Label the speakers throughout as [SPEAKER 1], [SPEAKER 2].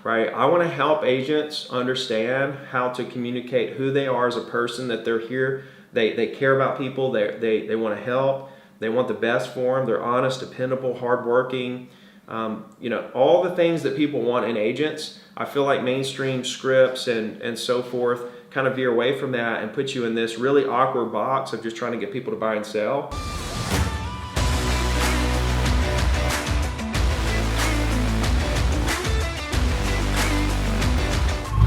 [SPEAKER 1] right? I want to help agents understand how to communicate who they are as a person, that they're here, they care about people, they want to help, they want the best for them, they're honest, dependable, hardworking, all the things that people want in agents. I feel like mainstream scripts and so forth kind of veer away from that and put you in this really awkward box of just trying to get people to buy and sell.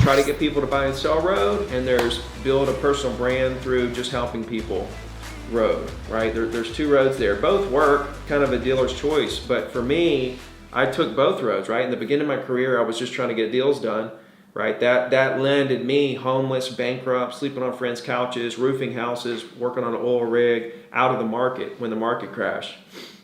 [SPEAKER 1] Try to get people to buy and sell road, and there's build a personal brand through just helping people road, right? There's two roads there. Both work, kind of a dealer's choice, but for me, I took both roads, right? In the beginning of my career, I was just trying to get deals done, right? That landed me homeless, bankrupt, sleeping on friends' couches, roofing houses, working on an oil rig, out of the market when the market crashed.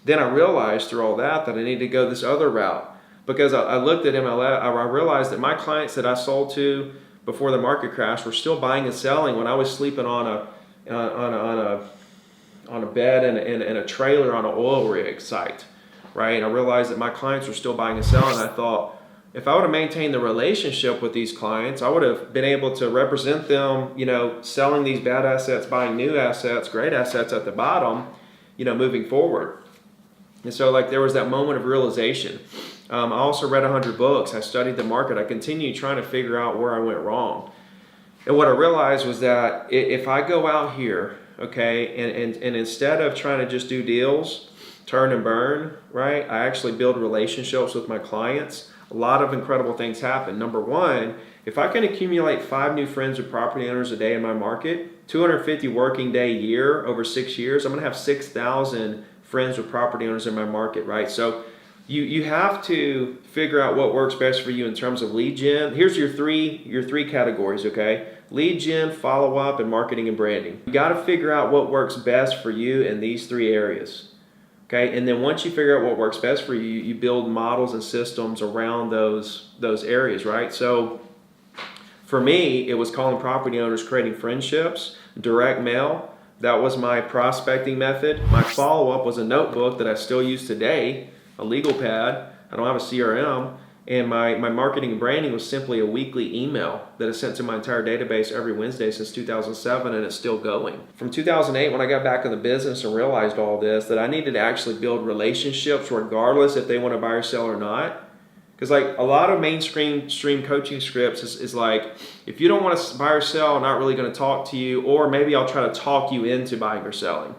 [SPEAKER 1] Then I realized through all that I needed to go this other route, because I looked at MLS, I realized that my clients that I sold to before the market crash were still buying and selling when I was sleeping on a bed in a trailer on an oil rig site, right? And I realized that my clients were still buying and selling. I thought, if I would have maintained the relationship with these clients, I would have been able to represent them, selling these bad assets, buying new assets, great assets at the bottom, moving forward. And so there was that moment of realization. I also read 100 books. I studied the market. I continued trying to figure out where I went wrong. And what I realized was that if I go out here, okay, and instead of trying to just do deals, turn and burn, right, I actually build relationships with my clients. A lot of incredible things happen. Number one, if I can accumulate 5 new friends or property owners a day in my market, 250 working day a year over 6 years, I'm going to have 6,000 friends or property owners in my market, right? So you have to figure out what works best for you in terms of lead gen. Here's your three categories, okay? Lead gen, follow-up, and marketing and branding. You got to figure out what works best for you in these 3 areas, okay? And then once you figure out what works best for you, you build models and systems around those areas, right? So for me, it was calling property owners, creating friendships, direct mail. That was my prospecting method. My follow-up was a notebook that I still use today, a legal pad. I don't have a CRM. And my marketing and branding was simply a weekly email that is sent to my entire database every Wednesday since 2007, and it's still going. From 2008, when I got back in the business and realized all this, that I needed to actually build relationships regardless if they want to buy or sell or not. Because a lot of mainstream coaching scripts is like, if you don't want to buy or sell, I'm not really going to talk to you, or maybe I'll try to talk you into buying or selling.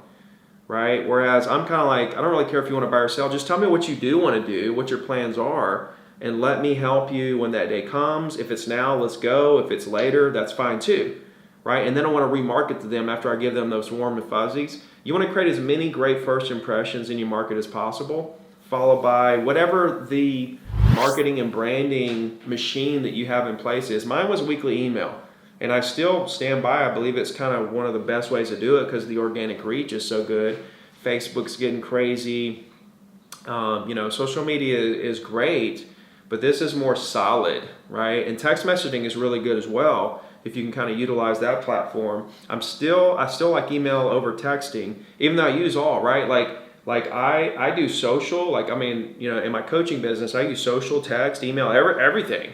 [SPEAKER 1] Right? Whereas I'm kind of like, I don't really care if you want to buy or sell. Just tell me what you do want to do, what your plans are, and let me help you when that day comes. If it's now, let's go. If it's later, that's fine too. Right? And then I want to remarket to them after I give them those warm and fuzzies. You want to create as many great first impressions in your market as possible, followed by whatever the marketing and branding machine that you have in place is. Mine was a weekly email. And I still stand by, I believe it's kind of one of the best ways to do it because the organic reach is so good. Facebook's getting crazy. Social media is great, but this is more solid, right? And text messaging is really good as well if you can kind of utilize that platform. I still like email over texting, even though I use all, right? Like I do social, in my coaching business, I use social, text, email, everything.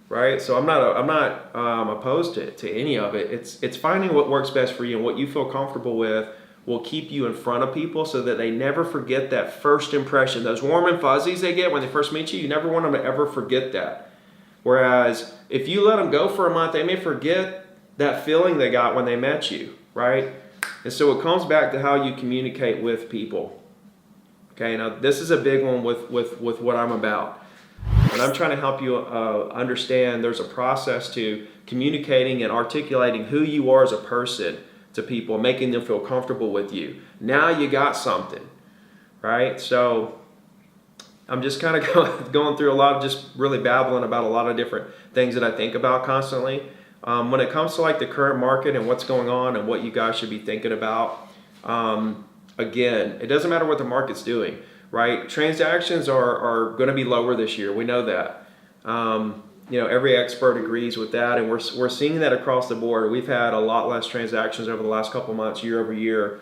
[SPEAKER 1] Right, so I'm not opposed to any of it. It's finding what works best for you and what you feel comfortable with will keep you in front of people so that they never forget that first impression. Those warm and fuzzies they get when they first meet you, you never want them to ever forget that. Whereas if you let them go for a month, they may forget that feeling they got when they met you, right? And so it comes back to how you communicate with people. Okay, now this is a big one with what I'm about. And I'm trying to help you understand there's a process to communicating and articulating who you are as a person to people, making them feel comfortable with you. Now you got something, right? So I'm just kind of going through a lot of just really babbling about a lot of different things that I think about constantly. When it comes to the current market and what's going on and what you guys should be thinking about, again, it doesn't matter what the market's doing. Right, transactions are going to be lower this year. We know that. Every expert agrees with that, and we're seeing that across the board. We've had a lot less transactions over the last couple months, year over year,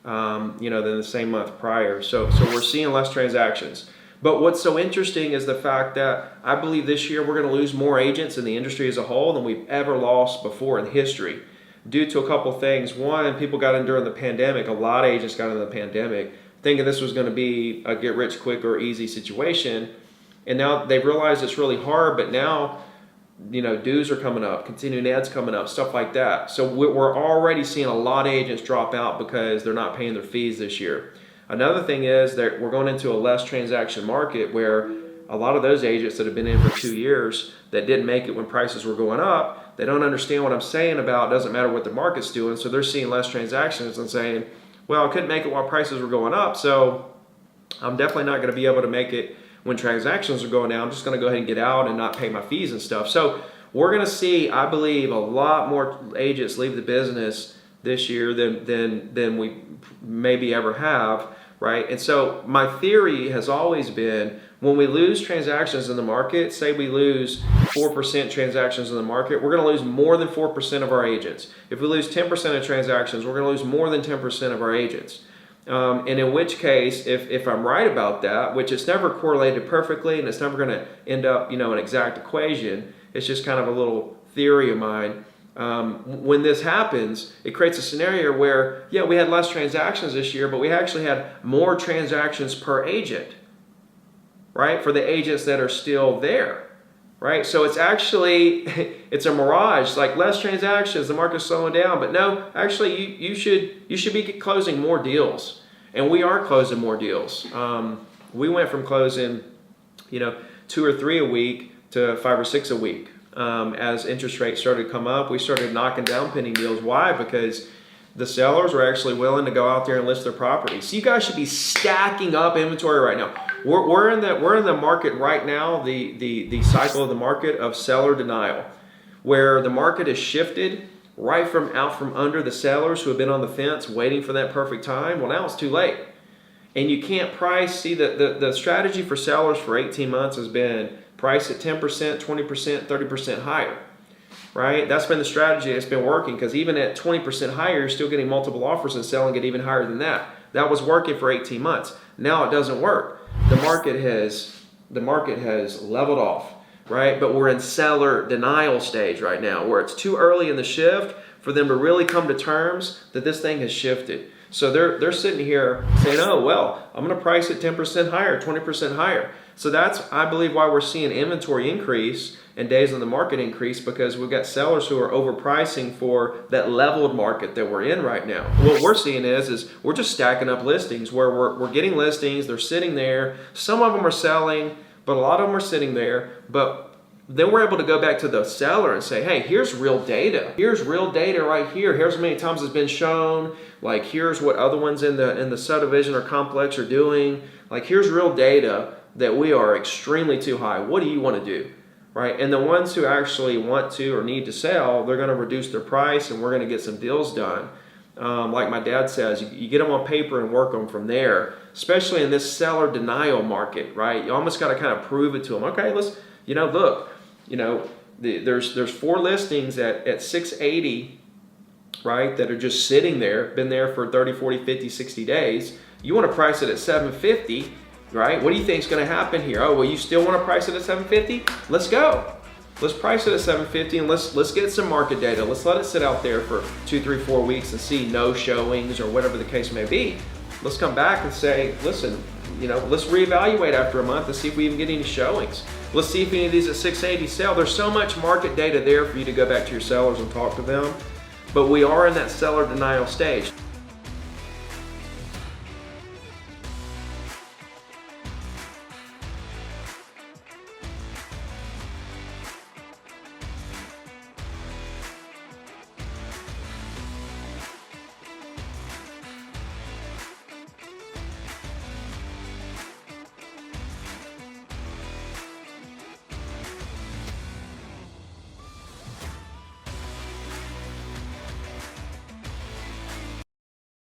[SPEAKER 1] than the same month prior. So we're seeing less transactions. But what's so interesting is the fact that I believe this year we're going to lose more agents in the industry as a whole than we've ever lost before in history, due to a couple things. One, people got in during the pandemic. A lot of agents got into the pandemic thinking this was going to be a get rich quick or easy situation. And now they've realized it's really hard, but now, dues are coming up, continuing ads coming up, stuff like that. So we're already seeing a lot of agents drop out because they're not paying their fees this year. Another thing is that we're going into a less transaction market where a lot of those agents that have been in for 2 years that didn't make it when prices were going up, they don't understand what I'm saying about it doesn't matter what the market's doing. So they're seeing less transactions and saying, well, I couldn't make it while prices were going up, so I'm definitely not going to be able to make it when transactions are going down. I'm just going to go ahead and get out and not pay my fees and stuff. So we're going to see, I believe, a lot more agents leave the business this year than we maybe ever have, right? And so my theory has always been, when we lose transactions in the market, say we lose 4% transactions in the market, we're going to lose more than 4% of our agents. If we lose 10% of transactions, we're going to lose more than 10% of our agents. And in which case, if I'm right about that, which it's never correlated perfectly and it's never going to end up, an exact equation, it's just kind of a little theory of mine. When this happens, it creates a scenario where, we had less transactions this year, but we actually had more transactions per agent, right? For the agents that are still there, right? So it's actually, it's a mirage, like less transactions, the market's slowing down, but no, actually you should be closing more deals. And we are closing more deals. We went from closing, 2 or 3 a week to 5 or 6 a week. As interest rates started to come up, we started knocking down pending deals. Why? Because the sellers were actually willing to go out there and list their property. So you guys should be stacking up inventory right now. We're in the market right now, the cycle of the market of seller denial, where the market has shifted right from out from under the sellers who have been on the fence waiting for that perfect time. Well, now it's too late. And you can't price. See, the strategy for sellers for 18 months has been price at 10%, 20%, 30% higher, right? That's been the strategy that's been working, because even at 20% higher, you're still getting multiple offers and selling it even higher than that. That was working for 18 months. Now it doesn't work. The market has leveled off, right? But we're in seller denial stage right now, where it's too early in the shift for them to really come to terms that this thing has shifted. So they're sitting here saying, oh, well, I'm going to price it 10% higher, 20% higher. So that's, I believe, why we're seeing inventory increase and days on the market increase, because we've got sellers who are overpricing for that leveled market that we're in right now. What we're seeing is we're just stacking up listings where we're getting listings, they're sitting there. Some of them are selling, but a lot of them are sitting there. But then we're able to go back to the seller and say, hey, here's real data. Here's real data right here. Here's how many times it's been shown. Like, here's what other ones in the subdivision or complex are doing. Like, here's real data that we are extremely too high. What do you want to do, right? And the ones who actually want to or need to sell, they're going to reduce their price, and we're going to get some deals done. Like my dad says, you get them on paper and work them from there, especially in this seller denial market, right? You almost got to kind of prove it to them. Okay, let's, look, there's 4 listings at 680, right, that are just sitting there, been there for 30, 40, 50, 60 days. You want to price it at 750, right? What do you think is going to happen here? Oh, well, you still want to price it at 750? Let's go. Let's price it at 750 and let's get some market data. Let's let it sit out there for 2, 3, 4 weeks and see no showings or whatever the case may be. Let's come back and say, listen, let's reevaluate after a month and see if we even get any showings. Let's see if any of these at 680 sell. There's so much market data there for you to go back to your sellers and talk to them. But we are in that seller denial stage.